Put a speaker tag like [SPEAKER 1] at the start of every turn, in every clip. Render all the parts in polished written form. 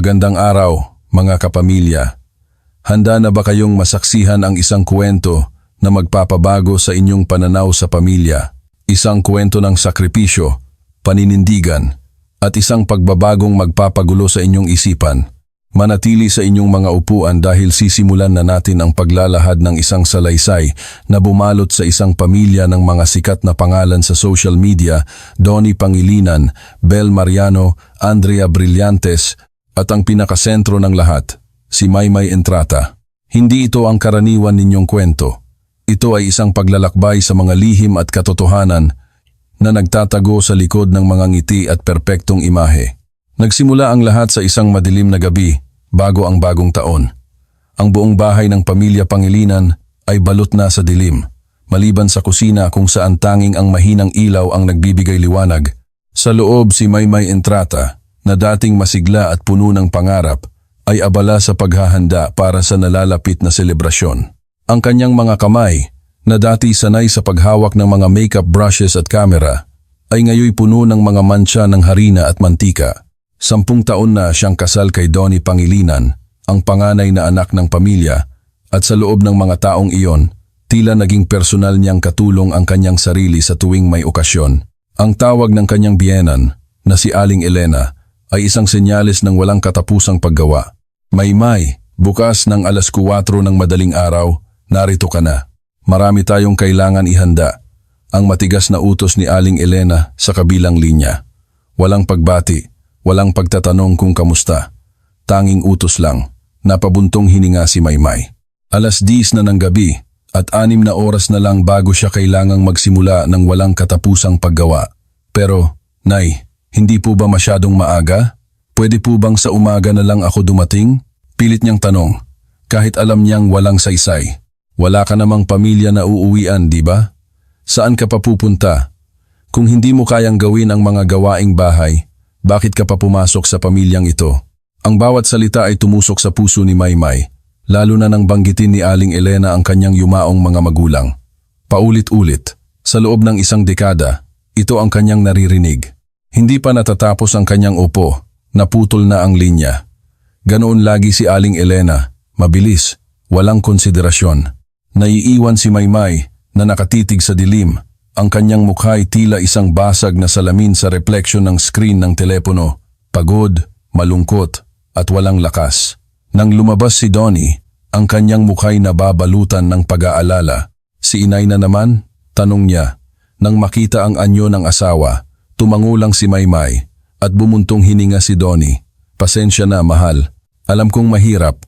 [SPEAKER 1] Magandang araw, mga kapamilya. Handa na ba kayong masaksihan ang isang kwento na magpapabago sa inyong pananaw sa pamilya? Isang kwento ng sakripisyo, paninindigan, at isang pagbabagong magpapagulo sa inyong isipan. Manatili sa inyong mga upuan dahil sisimulan na natin ang paglalahad ng isang salaysay na bumalot sa isang pamilya ng mga sikat na pangalan sa social media, Donnie Pangilinan, Bel Mariano, Andrea Brillantes, at ang pinakasentro ng lahat, si Maymay Entrata. Hindi ito ang karaniwan ninyong kwento. Ito ay isang paglalakbay sa mga lihim at katotohanan na nagtatago sa likod ng mga ngiti at perpektong imahe. Nagsimula ang lahat sa isang madilim na gabi bago ang bagong taon. Ang buong bahay ng pamilya Pangilinan ay balot na sa dilim, maliban sa kusina kung saan tanging ang mahinang ilaw ang nagbibigay liwanag. Sa loob si Maymay Entrata, na dating masigla at puno ng pangarap, ay abala sa paghahanda para sa nalalapit na selebrasyon. Ang kanyang mga kamay, na dati sanay sa paghawak ng mga makeup brushes at camera, ay ngayoy puno ng mga mantsa ng harina at mantika. 10 taon na siyang kasal kay Donnie Pangilinan, ang panganay na anak ng pamilya, at sa loob ng mga taong iyon, tila naging personal niyang katulong ang kanyang sarili sa tuwing may okasyon. Ang tawag ng kanyang biyenan, na si Aling Elena, ay isang senyales ng walang katapusang paggawa. Maymay, bukas ng 4:00 ng madaling araw, narito ka na. Marami tayong kailangan ihanda. Ang matigas na utos ni Aling Elena sa kabilang linya. Walang pagbati, walang pagtatanong kung kamusta. Tanging utos lang. Napabuntong hininga si Maymay. 10:00 na ng gabi at 6 na oras na lang bago siya kailangang magsimula ng walang katapusang paggawa. Pero, Nay, hindi po ba masyadong maaga? Pwede po bang sa umaga na lang ako dumating? Pilit niyang tanong, kahit alam niyang walang saysay. Wala ka namang pamilya na uuwian, di ba? Saan ka pa pupunta? Kung hindi mo kayang gawin ang mga gawaing bahay, bakit ka pa pumasok sa pamilyang ito? Ang bawat salita ay tumusok sa puso ni Maymay, lalo na nang banggitin ni Aling Elena ang kanyang yumaong mga magulang. Paulit-ulit, sa loob ng isang dekada, ito ang kanyang naririnig. Hindi pa natatapos ang kanyang upo, naputol na ang linya. Ganoon lagi si Aling Elena, mabilis, walang konsiderasyon. Naiiwan si Maymay na nakatitig sa dilim, ang kanyang mukha ay tila isang basag na salamin sa refleksyon ng screen ng telepono, pagod, malungkot, at walang lakas. Nang lumabas si Donnie, ang kanyang mukha'y nababalutan ng pag-aalala. Si inay na naman? Tanong niya. Nang makita ang anyo ng asawa, tumango lang si Maymay at bumuntong hininga si Donnie. Pasensya na, mahal. Alam kong mahirap,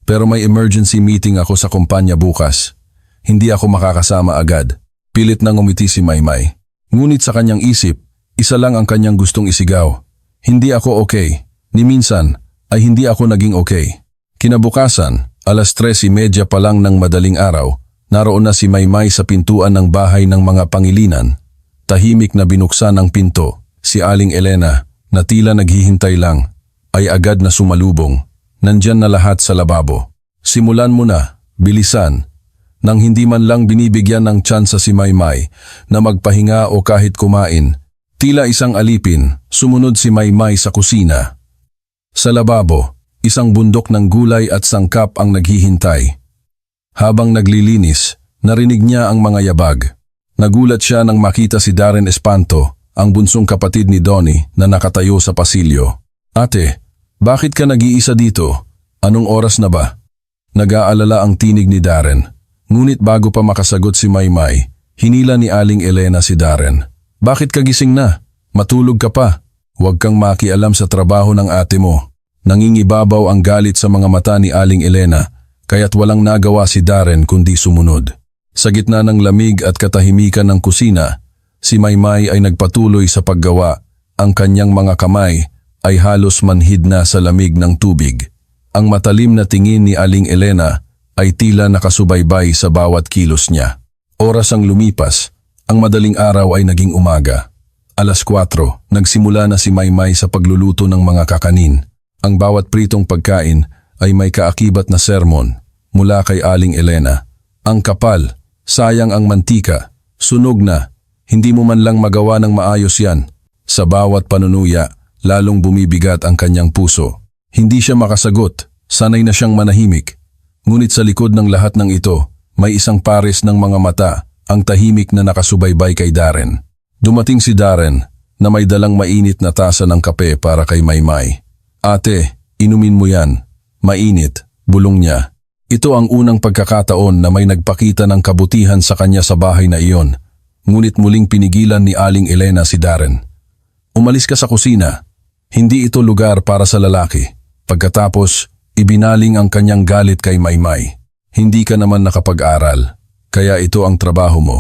[SPEAKER 1] pero may emergency meeting ako sa kumpanya bukas. Hindi ako makakasama agad. Pilit nang umiti si Maymay. Ngunit sa kanyang isip, isa lang ang kanyang gustong isigaw. Hindi ako okay. Ni minsan ay hindi ako naging okay. Kinabukasan, 3:30 pa lang ng madaling araw, naroon na si Maymay sa pintuan ng bahay ng mga Pangilinan. Tahimik na binuksan ang pinto, si Aling Elena, na tila naghihintay lang, ay agad na sumalubong. Nandyan na lahat sa lababo. Simulan mo na, bilisan. Nang hindi man lang binibigyan ng tsansa si Maymay na magpahinga o kahit kumain, tila isang alipin, sumunod si Maymay sa kusina. Sa lababo, isang bundok ng gulay at sangkap ang naghihintay. Habang naglilinis, narinig niya ang mga yabag. Nagulat siya nang makita si Darren Espanto, ang bunsong kapatid ni Donnie na nakatayo sa pasilyo. Ate, bakit ka nag-iisa dito? Anong oras na ba? Nag-aalala ang tinig ni Darren. Ngunit bago pa makasagot si Maymay, hinila ni Aling Elena si Darren. Bakit ka gising na? Matulog ka pa. Huwag kang makialam sa trabaho ng ate mo. Nangingibabaw ang galit sa mga mata ni Aling Elena, kaya't walang nagawa si Darren kundi sumunod. Sa gitna ng lamig at katahimikan ng kusina, si Maymay ay nagpatuloy sa paggawa. Ang kanyang mga kamay ay halos manhid na sa lamig ng tubig. Ang matalim na tingin ni Aling Elena ay tila nakasubaybay sa bawat kilos niya. Oras ang lumipas, ang madaling araw ay naging umaga. 4:00, nagsimula na si Maymay sa pagluluto ng mga kakanin. Ang bawat pritong pagkain ay may kaakibat na sermon mula kay Aling Elena. Ang kapal, sayang ang mantika, sunog na, hindi mo man lang magawa ng maayos yan. Sa bawat panunuya, lalong bumibigat ang kanyang puso. Hindi siya makasagot, sanay na siyang manahimik. Ngunit sa likod ng lahat ng ito, may isang pares ng mga mata, ang tahimik na nakasubaybay kay Darren. Dumating si Darren na may dalang mainit na tasa ng kape para kay Maymay. Ate, inumin mo yan. Mainit, bulong niya. Ito ang unang pagkakataon na may nagpakita ng kabutihan sa kanya sa bahay na iyon. Ngunit muling pinigilan ni Aling Elena si Darren. Umalis ka sa kusina. Hindi ito lugar para sa lalaki. Pagkatapos, ibinaling ang kanyang galit kay Maymay. Hindi ka naman nakapag-aral, kaya ito ang trabaho mo.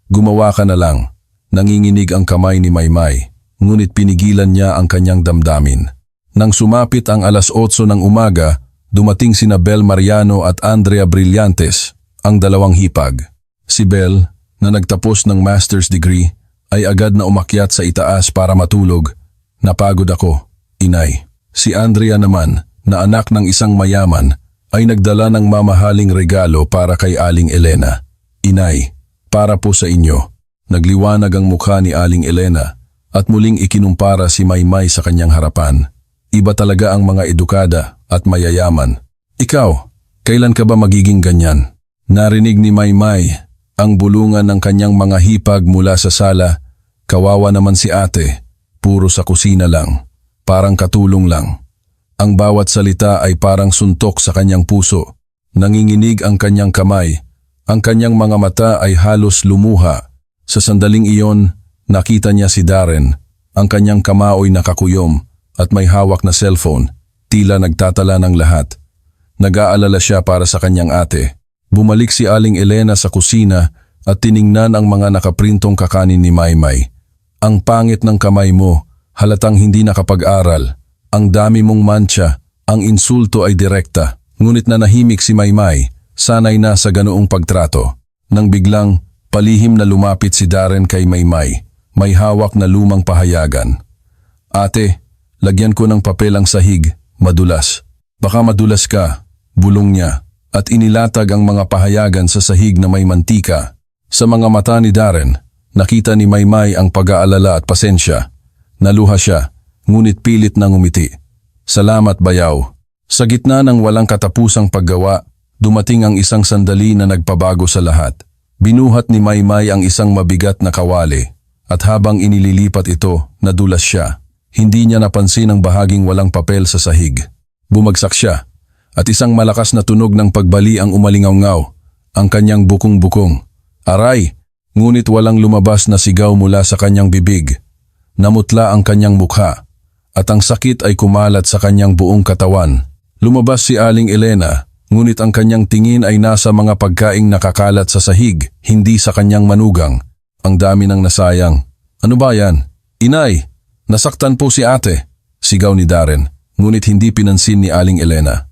[SPEAKER 1] Gumawa ka na lang. Nanginginig ang kamay ni Maymay, ngunit pinigilan niya ang kanyang damdamin. Nang sumapit ang alas 8 ng umaga, dumating sina Bel Mariano at Andrea Brillantes, ang dalawang hipag. Si Bel, na nagtapos ng master's degree, ay agad na umakyat sa itaas para matulog. Napagod ako, inay. Si Andrea naman, na anak ng isang mayaman, ay nagdala ng mamahaling regalo para kay Aling Elena. Inay, para po sa inyo. Nagliwanag ang mukha ni Aling Elena at muling ikinumpara si Maymay sa kanyang harapan. Iba talaga ang mga edukada at mayayaman. Ikaw, kailan ka ba magiging ganyan? Narinig ni Maymay ang bulungan ng kanyang mga hipag mula sa sala. Kawawa naman si ate, puro sa kusina lang, parang katulong lang. Ang bawat salita ay parang suntok sa kanyang puso. Nanginginig ang kanyang kamay, ang kanyang mga mata ay halos lumuha. Sa sandaling iyon, nakita niya si Darren, ang kanyang kamaoy nakakuyom at may hawak na cellphone, tila nagtatala ng lahat. Nag-aalala siya para sa kanyang ate. Bumalik si Aling Elena sa kusina at tiningnan ang mga nakaprintong kakanin ni Maymay. Ang pangit ng kamay mo, halatang hindi nakapag-aral. Ang dami mong mancha, ang insulto ay direkta. Ngunit nanahimik si Maymay, sanay na sa ganoong pagtrato. Nang biglang, palihim na lumapit si Darren kay Maymay, may hawak na lumang pahayagan. Ate, lagyan ko ng papel ang sahig, madulas. Baka madulas ka, bulong niya, at inilatag ang mga pahayagan sa sahig na may mantika. Sa mga mata ni Darren, nakita ni Maymay ang pag-aalala at pasensya. Naluha siya, ngunit pilit nang umiti. Salamat bayaw. Sa gitna ng walang katapusang paggawa, dumating ang isang sandali na nagpabago sa lahat. Binuhat ni Maymay ang isang mabigat na kawali, at habang inililipat ito, nadulas siya. Hindi niya napansin ang bahaging walang papel sa sahig. Bumagsak siya, at isang malakas na tunog ng pagbali ang umalingaw-ngaw, ang kanyang bukong-bukong. Aray! Ngunit walang lumabas na sigaw mula sa kanyang bibig. Namutla ang kanyang mukha, at ang sakit ay kumalat sa kanyang buong katawan. Lumabas si Aling Elena, ngunit ang kanyang tingin ay nasa mga pagkaing nakakalat sa sahig, hindi sa kanyang manugang. Ang dami ng nasayang. Ano ba yan? Inay! Nasaktan po si ate, sigaw ni Darren, ngunit hindi pinansin ni Aling Elena.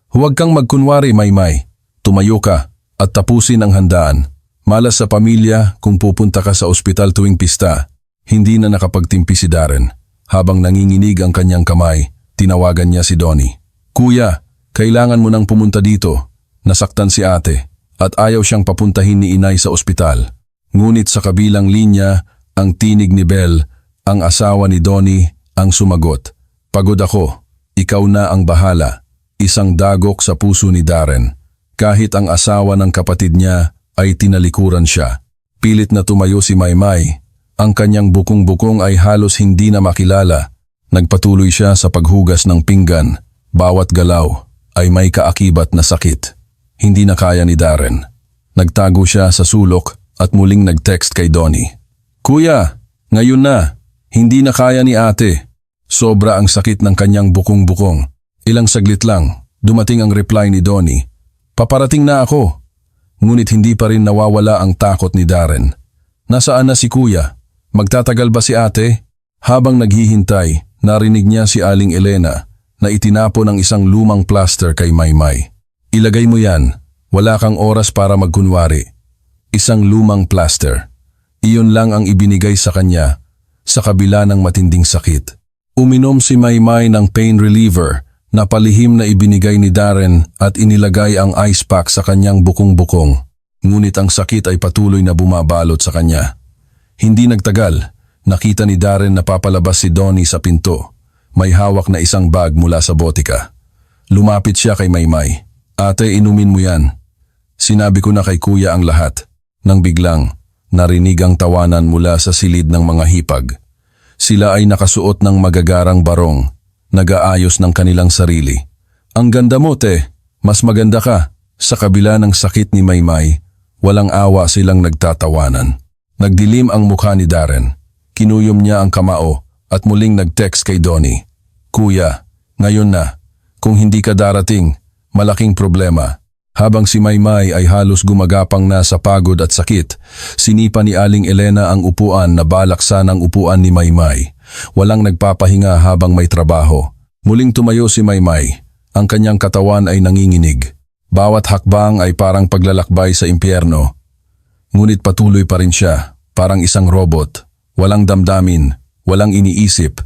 [SPEAKER 1] Huwag kang magkunwari, Maymay. Tumayo ka at tapusin ang handaan. Malas sa pamilya kung pupunta ka sa ospital tuwing pista. Hindi na nakapagtimpi si Darren. Habang nanginginig ang kanyang kamay, tinawagan niya si Donnie. Kuya, kailangan mo nang pumunta dito. Nasaktan si ate at ayaw siyang papuntahin ni inay sa ospital. Ngunit sa kabilang linya, ang tinig ni Bel, ang asawa ni Donnie, ang sumagot. Pagod ako, ikaw na ang bahala. Isang dagok sa puso ni Darren. Kahit ang asawa ng kapatid niya ay tinalikuran siya. Pilit na tumayo si Maymay. Ang kanyang bukong-bukong ay halos hindi na makilala. Nagpatuloy siya sa paghugas ng pinggan. Bawat galaw ay may kaakibat na sakit. Hindi na kaya ni Darren. Nagtago siya sa sulok at muling nag-text kay Donnie. Kuya, ngayon na. Hindi na kaya ni ate. Sobra ang sakit ng kanyang bukong-bukong. Ilang saglit lang, dumating ang reply ni Donnie. Paparating na ako. Ngunit hindi pa rin nawawala ang takot ni Darren. Nasaan na si kuya? Magtatagal ba si ate? Habang naghihintay, narinig niya si Aling Elena na itinapon ang isang lumang plaster kay Maymay. Ilagay mo yan, wala kang oras para magkunwari. Isang lumang plaster. Iyon lang ang ibinigay sa kanya sa kabila ng matinding sakit. Uminom si Maymay ng pain reliever na palihim na ibinigay ni Darren at inilagay ang ice pack sa kanyang bukong-bukong. Ngunit ang sakit ay patuloy na bumabalot sa kanya. Hindi nagtagal, nakita ni Darren na papalabas si Donnie sa pinto. May hawak na isang bag mula sa botika. Lumapit siya kay Maymay. Ate, inumin mo yan. Sinabi ko na kay kuya ang lahat. Nang biglang, narinig ang tawanan mula sa silid ng mga hipag. Sila ay nakasuot ng magagarang barong, nag-aayos ng kanilang sarili. Ang ganda mo, te. Mas maganda ka. Sa kabila ng sakit ni Maymay, walang awa silang nagtatawanan. Nagdilim ang mukha ni Darren. Kinuyom niya ang kamao at muling nag-text kay Donnie. Kuya, ngayon na. Kung hindi ka darating, malaking problema. Habang si Maymay ay halos gumagapang na sa pagod at sakit, sinipa ni Aling Elena ang upuan na balak sanang upuan ni Maymay. Walang nagpapahinga habang may trabaho. Muling tumayo si Maymay. Ang kanyang katawan ay nanginginig. Bawat hakbang ay parang paglalakbay sa impyerno. Ngunit patuloy pa rin siya, parang isang robot. Walang damdamin, walang iniisip.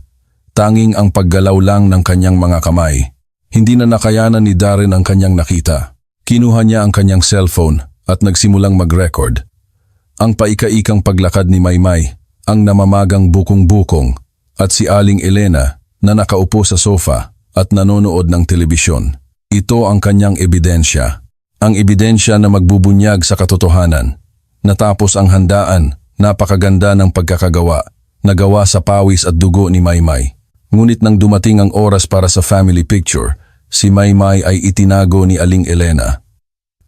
[SPEAKER 1] Tanging ang paggalaw lang ng kanyang mga kamay. Hindi na nakayanan ni Darren ang kanyang nakita. Kinuha niya ang kanyang cellphone at nagsimulang mag-record. Ang paika-ikang paglakad ni Maymay, ang namamagang bukong-bukong, at si Aling Elena na nakaupo sa sofa at nanonood ng telebisyon. Ito ang kanyang ebidensya. Ang ebidensya na magbubunyag sa katotohanan. Natapos ang handaan, napakaganda ng pagkakagawa, nagawa sa pawis at dugo ni Maymay. Ngunit nang dumating ang oras para sa family picture, si Maymay ay itinago ni Aling Elena.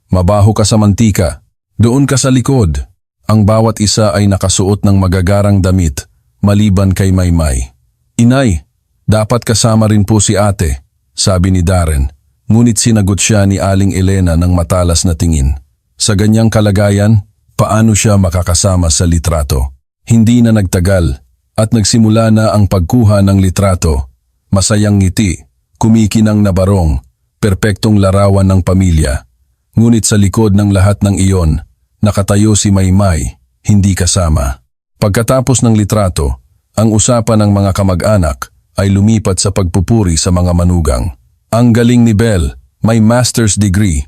[SPEAKER 1] Mabaho ka sa mantika, doon ka sa likod. Ang bawat isa ay nakasuot ng magagarang damit, maliban kay Maymay. Inay, dapat kasama rin po si ate, sabi ni Darren. Ngunit sinagot siya ni Aling Elena ng matalas na tingin. Sa ganyang kalagayan, paano siya makakasama sa litrato? Hindi na nagtagal at nagsimula na ang pagkuha ng litrato. Masayang ngiti, kumikinang na barong, perpektong larawan ng pamilya. Ngunit sa likod ng lahat ng iyon, nakatayo si Maymay, hindi kasama. Pagkatapos ng litrato, ang usapan ng mga kamag-anak ay lumipat sa pagpupuri sa mga manugang. Ang galing ni Belle, may master's degree.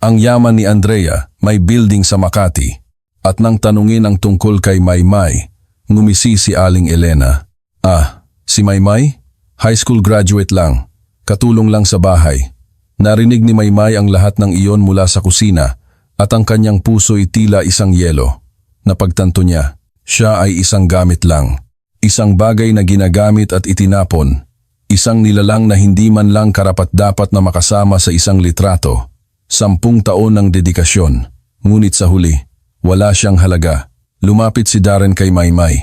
[SPEAKER 1] Ang yaman ni Andrea, may building sa Makati. At nang tanungin ang tungkol kay Maymay, ngumisi si Aling Elena. Si Maymay? High school graduate lang. Katulong lang sa bahay. Narinig ni Maymay ang lahat ng iyon mula sa kusina at ang kanyang puso'y tila isang yelo. Napagtanto niya, siya ay isang gamit lang. Isang bagay na ginagamit at itinapon. Isang nilalang na hindi man lang karapat-dapat na makasama sa isang litrato. 10 taon ng dedikasyon. Ngunit sa huli, wala siyang halaga. Lumapit si Darren kay Maymay.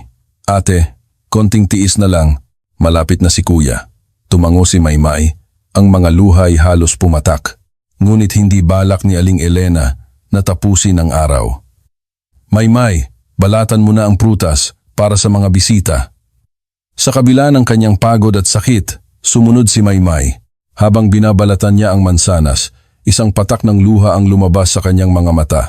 [SPEAKER 1] Ate, konting tiis na lang. Malapit na si kuya. Tumango si Maymay. Ang mga luhay halos pumatak. Ngunit hindi balak ni Aling Elena na tapusin ang araw. Maymay, balatan mo na ang prutas para sa mga bisita. Sa kabila ng kanyang pagod at sakit, sumunod si Maymay. Habang binabalatan niya ang mansanas, isang patak ng luha ang lumabas sa kanyang mga mata.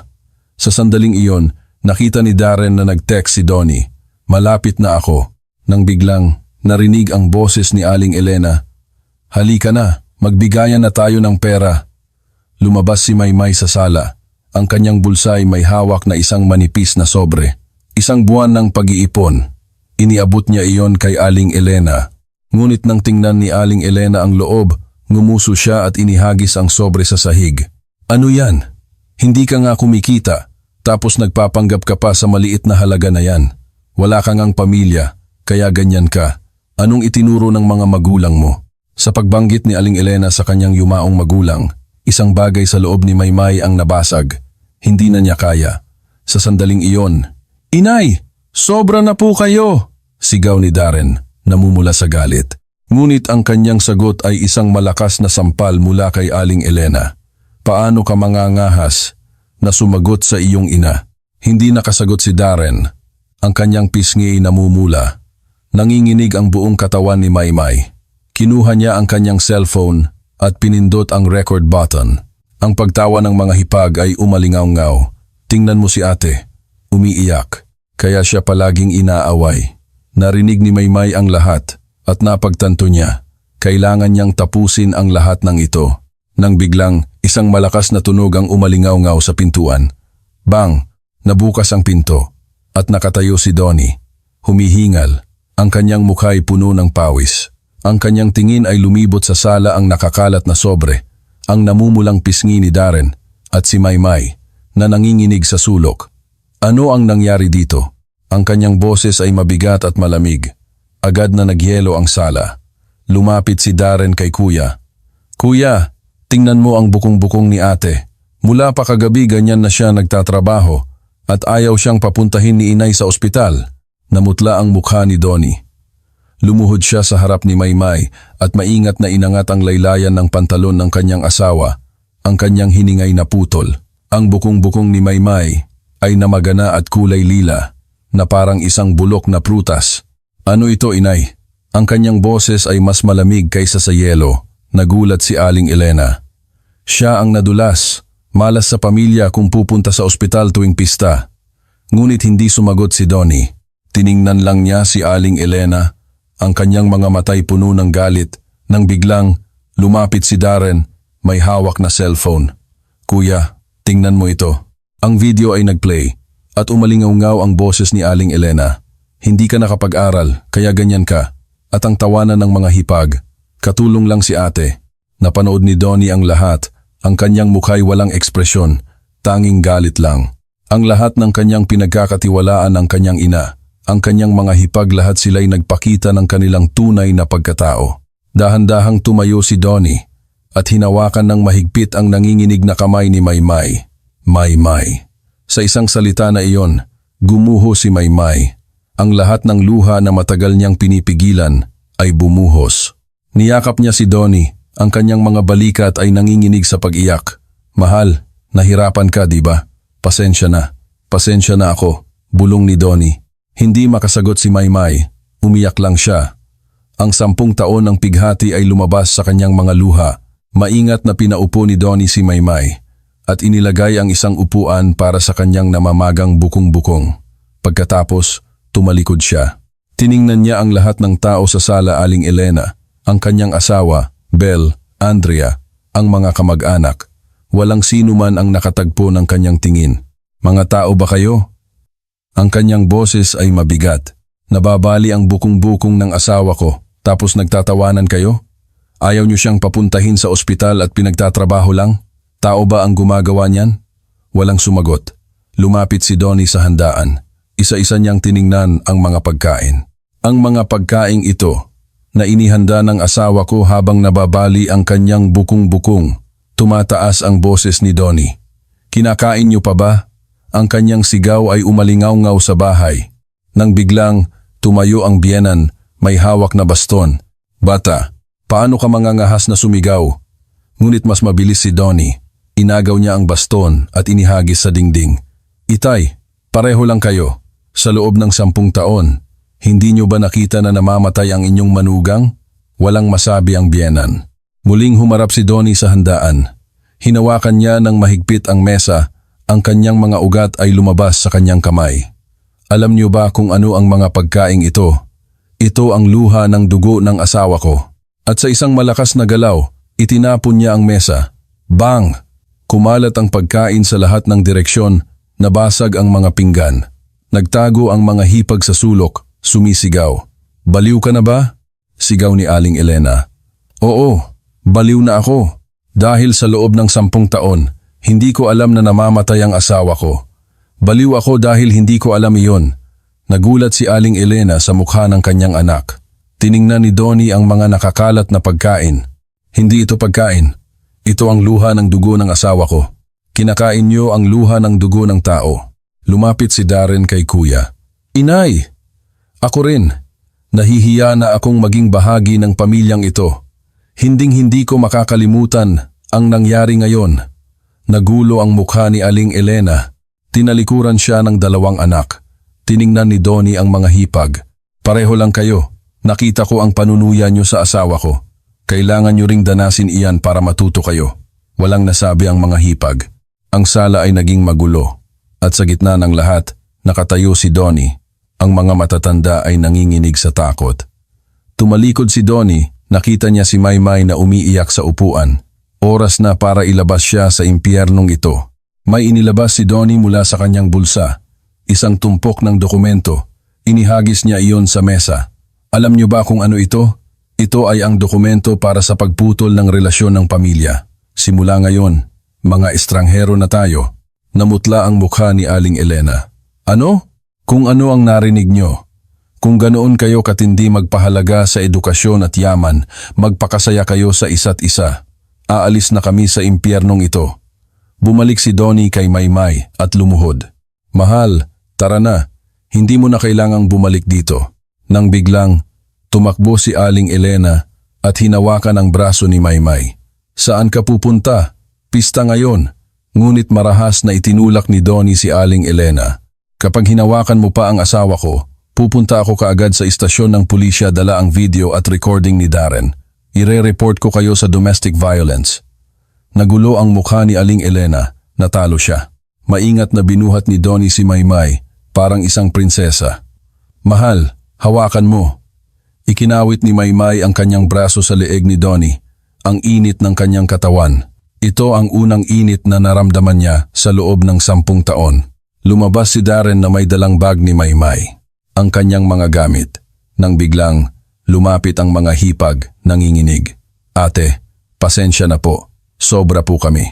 [SPEAKER 1] Sa sandaling iyon, nakita ni Darren na nag-text si Donnie. Malapit na ako. Nang biglang, narinig ang boses ni Aling Elena. Halika na, magbigayan na tayo ng pera. Lumabas si Maymay sa sala. Ang kanyang bulsay may hawak na isang manipis na sobre. Isang buwan ng pag-iipon. Iniabot niya iyon kay Aling Elena. Ngunit nang tingnan ni Aling Elena ang loob, ngumuso siya at inihagis ang sobre sa sahig. Ano yan? Hindi ka nga kumikita, tapos nagpapanggap ka pa sa maliit na halaga na yan. Wala kang ang pamilya, kaya ganyan ka. Anong itinuro ng mga magulang mo? Sa pagbanggit ni Aling Elena sa kanyang yumaong magulang, isang bagay sa loob ni Maymay ang nabasag. Hindi na niya kaya. Sa sandaling iyon, Inay! Sobra na po kayo! Sigaw ni Darren, namumula sa galit. Ngunit ang kanyang sagot ay isang malakas na sampal mula kay Aling Elena. Paano ka mangangahas na sumagot sa iyong ina? Hindi nakasagot si Darren. Ang kanyang pisngi ay namumula. Nanginginig ang buong katawan ni Maymay. Kinuha niya ang kanyang cellphone at pinindot ang record button. Ang pagtawa ng mga hipag ay umalingaw-ngaw. Tingnan mo si ate. Umiiyak. Kaya siya palaging inaaway. Narinig ni Maymay ang lahat at napagtanto niya. Kailangan niyang tapusin ang lahat ng ito. Nang biglang, isang malakas na tunog ang umalingaw-ngaw sa pintuan. Bang! Nabukas ang pinto at nakatayo si Donnie. Humihingal. Ang kanyang mukha ay puno ng pawis. Ang kanyang tingin ay lumibot sa sala ang nakakalat na sobre, ang namumulang pisngi ni Darren at si Maymay na nanginginig sa sulok. Ano ang nangyari dito? Ang kanyang boses ay mabigat at malamig. Agad na nagyelo ang sala. Lumapit si Darren kay Kuya. Kuya, tingnan mo ang bukong-bukong ni ate. Mula pa kagabi ganyan na siya nagtatrabaho at ayaw siyang papuntahin ni inay sa ospital. Namutla ang mukha ni Donnie. Lumuhod siya sa harap ni Maymay at maingat na inangat ang laylayan ng pantalon ng kanyang asawa, ang kanyang hiningay na putol. Ang bukong-bukong ni Maymay ay namagana at kulay lila na parang isang bulok na prutas. Ano ito, inay? Ang kanyang boses ay mas malamig kaysa sa yelo. Nagulat si Aling Elena. Siya ang nadulas, malas sa pamilya kung pupunta sa ospital tuwing pista. Ngunit hindi sumagot si Donnie. Tiningnan lang niya si Aling Elena. Ang kanyang mga matay puno ng galit nang biglang lumapit si Darren, may hawak na cellphone. Kuya, tingnan mo ito. Ang video ay nagplay at umalingaw-ngaw ang boses ni Aling Elena. Hindi ka nakapag-aral, kaya ganyan ka. At ang tawanan ng mga hipag. Katulong lang si ate. Napanood ni Donnie ang lahat. Ang kanyang mukha'y walang ekspresyon, tanging galit lang. Ang lahat ng kanyang pinagkakatiwalaan ang kanyang ina. Ang kanyang mga hipag lahat sila'y nagpakita ng kanilang tunay na pagkatao. Dahan-dahang tumayo si Donnie at hinawakan ng mahigpit ang nanginginig na kamay ni Maymay. Maymay. Sa isang salita na iyon, gumuho si Maymay. Ang lahat ng luha na matagal niyang pinipigilan ay bumuhos. Niyakap niya si Donnie, ang kanyang mga balikat ay nanginginig sa pag-iyak. Mahal, nahirapan ka, di ba? Pasensya na ako, bulong ni Donnie. Hindi makasagot si Maymay, umiyak lang siya. Ang 10 taon ng pighati ay lumabas sa kanyang mga luha. Maingat na pinaupo ni Donnie si Maymay at inilagay ang isang upuan para sa kanyang namamagang bukong-bukong. Pagkatapos, tumalikod siya. Tiningnan niya ang lahat ng tao sa sala, Aling Elena, ang kanyang asawa, Belle, Andrea, ang mga kamag-anak. Walang sino man ang nakatagpo ng kanyang tingin. Mga tao ba kayo? Ang kanyang boses ay mabigat. Nababali ang bukong-bukong ng asawa ko, tapos nagtatawanan kayo? Ayaw niyo siyang papuntahin sa ospital at pinagtatrabaho lang? Tao ba ang gumagawa niyan? Walang sumagot. Lumapit si Donnie sa handaan. Isa-isa niyang tiningnan ang mga pagkain. Ang mga pagkaing ito na inihanda ng asawa ko habang nababali ang kanyang bukong-bukong. Tumataas ang boses ni Donnie. Kinakain niyo pa ba? Ang kanyang sigaw ay umalingaw-ngaw sa bahay. Nang biglang tumayo ang biyenan, may hawak na baston. Bata, paano ka mangangahas na sumigaw? Ngunit mas mabilis si Donnie. Inagaw niya ang baston at inihagis sa dingding. Itay, pareho lang kayo. Sa loob ng 10 taon, hindi niyo ba nakita na namamatay ang inyong manugang? Walang masabi ang biyenan. Muling humarap si Donnie sa handaan. Hinawakan niya ng mahigpit ang mesa. Ang kanyang mga ugat ay lumabas sa kanyang kamay. Alam niyo ba kung ano ang mga pagkaing ito? Ito ang luha ng dugo ng asawa ko. At sa isang malakas na galaw, itinapon niya ang mesa. Bang! Kumalat ang pagkain sa lahat ng direksyon, nabasag ang mga pinggan. Nagtago ang mga hipag sa sulok, sumisigaw. Baliw ka na ba? Sigaw ni Aling Elena. Oo, baliw na ako. Dahil sa loob ng 10 taon, hindi ko alam na namamatay ang asawa ko. Baliw ako dahil hindi ko alam iyon. Nagulat si Aling Elena sa mukha ng kanyang anak. Tiningnan ni Donnie ang mga nakakalat na pagkain. Hindi ito pagkain. Ito ang luha ng dugo ng asawa ko. Kinakain niyo ang luha ng dugo ng tao. Lumapit si Darren kay Kuya. Inay! Ako rin. Nahihiya na akong maging bahagi ng pamilyang ito. Hinding-hindi ko makakalimutan ang nangyari ngayon. Nagulo ang mukha ni Aling Elena. Tinalikuran siya ng 2 anak. Tiningnan ni Donnie ang mga hipag. Pareho lang kayo. Nakita ko ang panunuya niyo sa asawa ko. Kailangan niyo ring danasin iyan para matuto kayo. Walang nasabi ang mga hipag. Ang sala ay naging magulo. At sa gitna ng lahat, nakatayo si Donnie. Ang mga matatanda ay nanginginig sa takot. Tumalikod si Donnie, nakita niya si Maymay na umiiyak sa upuan. Oras na para ilabas siya sa impyernong ito. May inilabas si Donnie mula sa kanyang bulsa. Isang tumpok ng dokumento. Inihagis niya iyon sa mesa. Alam niyo ba kung ano ito? Ito ay ang dokumento para sa pagputol ng relasyon ng pamilya. Simula ngayon, mga estranghero na tayo. Namutla ang mukha ni Aling Elena. Ano? Kung ano ang narinig nyo. Kung ganoon kayo katindi magpahalaga sa edukasyon at yaman, magpakasaya kayo sa isa't isa. Aalis na kami sa impyernong ito. Bumalik si Donnie kay Maymay at lumuhod. Mahal, tara na. Hindi mo na kailangang bumalik dito. Nang biglang, tumakbo si Aling Elena at hinawakan ang braso ni Maymay. Saan ka pupunta? Pista ngayon. Ngunit marahas na itinulak ni Donnie si Aling Elena. Kapag hinawakan mo pa ang asawa ko, pupunta ako kaagad sa istasyon ng pulisya, dala ang video at recording ni Darren. Ire-report ko kayo sa domestic violence. Nagulo ang mukha ni Aling Elena, natalo siya. Maingat na binuhat ni Donnie si Maymay, parang isang prinsesa. Mahal, hawakan mo. Ikinawit ni Maymay ang kanyang braso sa leeg ni Donnie, ang init ng kanyang katawan. Ito ang unang init na naramdaman niya sa loob ng 10 taon. Lumabas si Darren na may dalang bag ni Maymay, ang kanyang mga gamit. Nang biglang, lumapit ang mga hipag, nanginginig. Ate, pasensya na po, sobra po kami.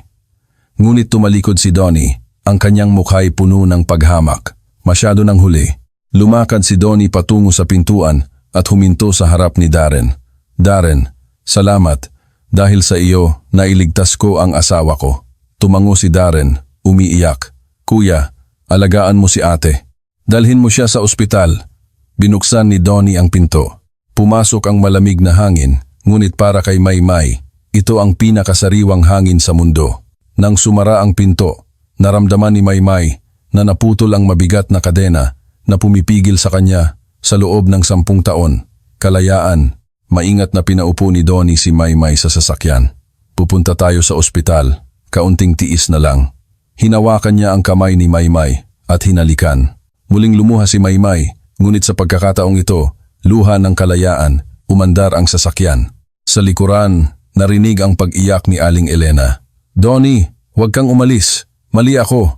[SPEAKER 1] Ngunit tumalikod si Donnie, ang kanyang mukha'y puno ng paghamak. Masyado nang huli. Lumakad si Donnie patungo sa pintuan at huminto sa harap ni Darren. Darren, salamat. Dahil sa iyo, nailigtas ko ang asawa ko. Tumango si Darren, umiiyak. Kuya, alagaan mo si ate. Dalhin mo siya sa ospital. Binuksan ni Donnie ang pinto. Pumasok ang malamig na hangin, ngunit para kay Maymay, ito ang pinakasariwang hangin sa mundo. Nang sumara ang pinto, naramdaman ni Maymay na naputol ang mabigat na kadena na pumipigil sa kanya sa loob ng 10 taon. Kalayaan, maingat na pinaupo ni Donnie si Maymay sa sasakyan. Pupunta tayo sa ospital, kaunting tiis na lang. Hinawakan niya ang kamay ni Maymay at hinalikan. Muling lumuha si Maymay, ngunit sa pagkakataong ito, luha ng kalayaan, umandar ang sasakyan. Sa likuran, narinig ang pag-iyak ni Aling Elena. Donnie, huwag kang umalis. Mali ako.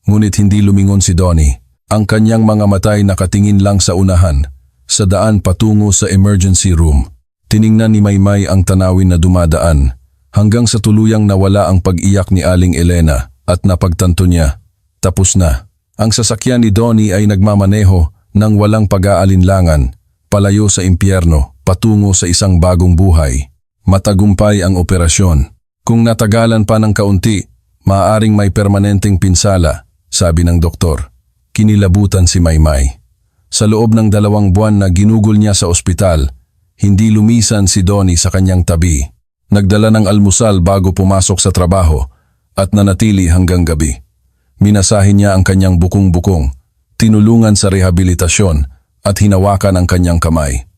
[SPEAKER 1] Ngunit hindi lumingon si Donnie. Ang kanyang mga matay nakatingin lang sa unahan, sa daan patungo sa emergency room. Tiningnan ni Maymay ang tanawin na dumadaan, hanggang sa tuluyang nawala ang pag-iyak ni Aling Elena at napagtanto niya. Tapos na. Ang sasakyan ni Donnie ay nagmamaneho ng walang pag-aalinlangan, palayo sa impyerno, patungo sa isang bagong buhay. Matagumpay ang operasyon. Kung natagalan pa ng kaunti, maaaring may permanenteng pinsala, sabi ng doktor. Kinilabutan si Maymay. Sa loob ng 2 buwan na ginugol niya sa ospital, hindi lumisan si Donnie sa kanyang tabi. Nagdala ng almusal bago pumasok sa trabaho at nanatili hanggang gabi. Minasahin niya ang kanyang bukong-bukong, tinulungan sa rehabilitasyon at hinawakan ang kanyang kamay.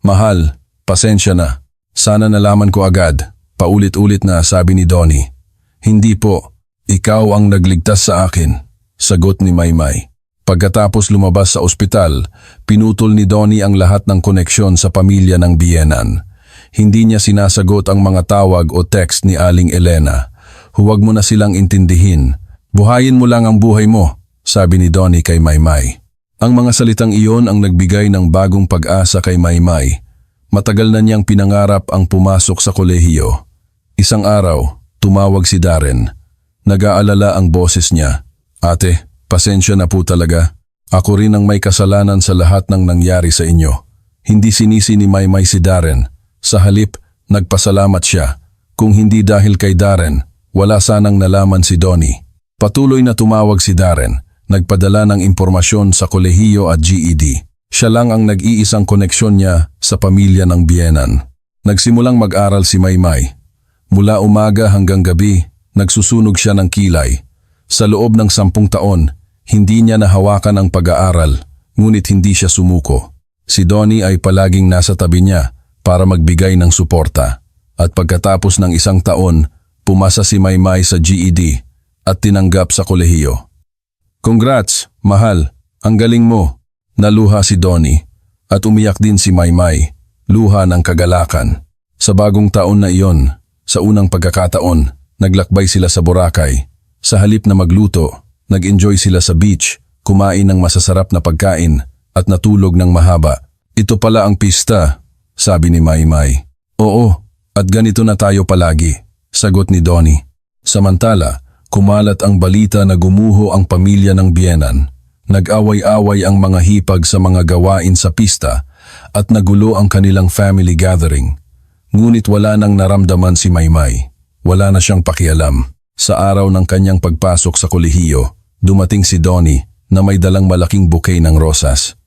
[SPEAKER 1] Mahal, pasensya na. Sana nalaman ko agad. Paulit-ulit na sabi ni Donnie. Hindi po, ikaw ang nagligtas sa akin, sagot ni Maymay. Pagkatapos lumabas sa ospital, pinutol ni Donnie ang lahat ng koneksyon sa pamilya ng biyenan. Hindi niya sinasagot ang mga tawag o text ni Aling Elena. Huwag mo na silang intindihin. Buhayin mo lang ang buhay mo, sabi ni Donnie kay Maymay. Ang mga salitang iyon ang nagbigay ng bagong pag-asa kay Maymay. Matagal na niyang pinangarap ang pumasok sa kolehiyo. Isang araw, tumawag si Darren. Nag-aalala ang boses niya. Ate, pasensya na po talaga. Ako rin ang may kasalanan sa lahat ng nangyari sa inyo. Hindi sinisi ni Maymay si Darren. Sa halip, nagpasalamat siya. Kung hindi dahil kay Darren, wala sanang nalaman si Donnie. Patuloy na tumawag si Darren, nagpadala ng impormasyon sa kolehiyo at GED. Siya lang ang nag-iisang koneksyon niya sa pamilya ng biyenan. Nagsimulang mag-aral si Maymay. Mula umaga hanggang gabi, nagsusunog siya ng kilay. Sa loob ng 10 taon, hindi niya nahawakan ang pag-aaral, ngunit hindi siya sumuko. Si Donnie ay palaging nasa tabi niya para magbigay ng suporta. At pagkatapos ng 1 taon, pumasa si Maymay sa GED at tinanggap sa kolehiyo. Congrats, mahal, ang galing mo, naluha si Donnie at umiyak din si Maymay, luha ng kagalakan. Sa bagong taon na iyon, sa unang pagkakataon, naglakbay sila sa Boracay. Sa halip na magluto, nag-enjoy sila sa beach, kumain ng masasarap na pagkain at natulog ng mahaba. Ito pala ang pista, sabi ni Maymay. Oo, at ganito na tayo palagi, sagot ni Donnie. Samantala, kumalat ang balita na gumuho ang pamilya ng biyenan. Nag-away-away ang mga hipag sa mga gawain sa pista at nagulo ang kanilang family gathering. Ngunit wala nang naramdaman si Maymay. Wala na siyang pakialam. Sa araw ng kanyang pagpasok sa kolehiyo, dumating si Donnie na may dalang malaking bouquet ng rosas.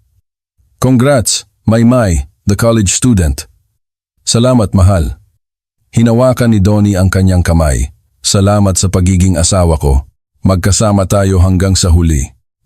[SPEAKER 1] Congrats, Maymay, the college student. Salamat, mahal. Hinawakan ni Donnie ang kanyang kamay. Salamat sa pagiging asawa ko. Magkasama tayo hanggang sa huli.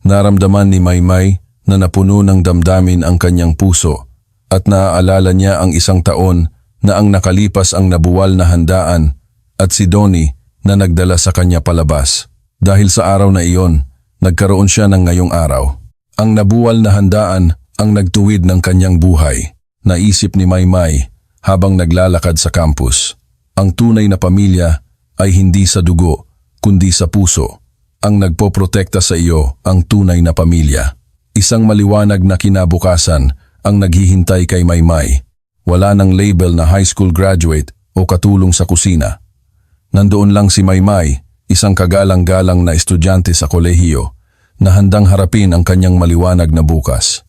[SPEAKER 1] Naramdaman ni Maymay na napuno ng damdamin ang kanyang puso at naaalala niya ang isang taon na ang nakalipas ang nabuwal na handaan at si Donnie na nagdala sa kanya palabas. Dahil sa araw na iyon, nagkaroon siya ng ngayong araw. Ang nabuwal na handaan ang nagtuwid ng kanyang buhay. Naisip ni Maymay habang naglalakad sa campus. Ang tunay na pamilya ay hindi sa dugo, kundi sa puso. Ang nagpoprotekta sa iyo ang tunay na pamilya. Isang maliwanag na kinabukasan ang naghihintay kay Maymay. Wala nang label na high school graduate o katulong sa kusina. Nandoon lang si Maymay, isang kagalang-galang na estudyante sa kolehiyo na handang harapin ang kanyang maliwanag na bukas.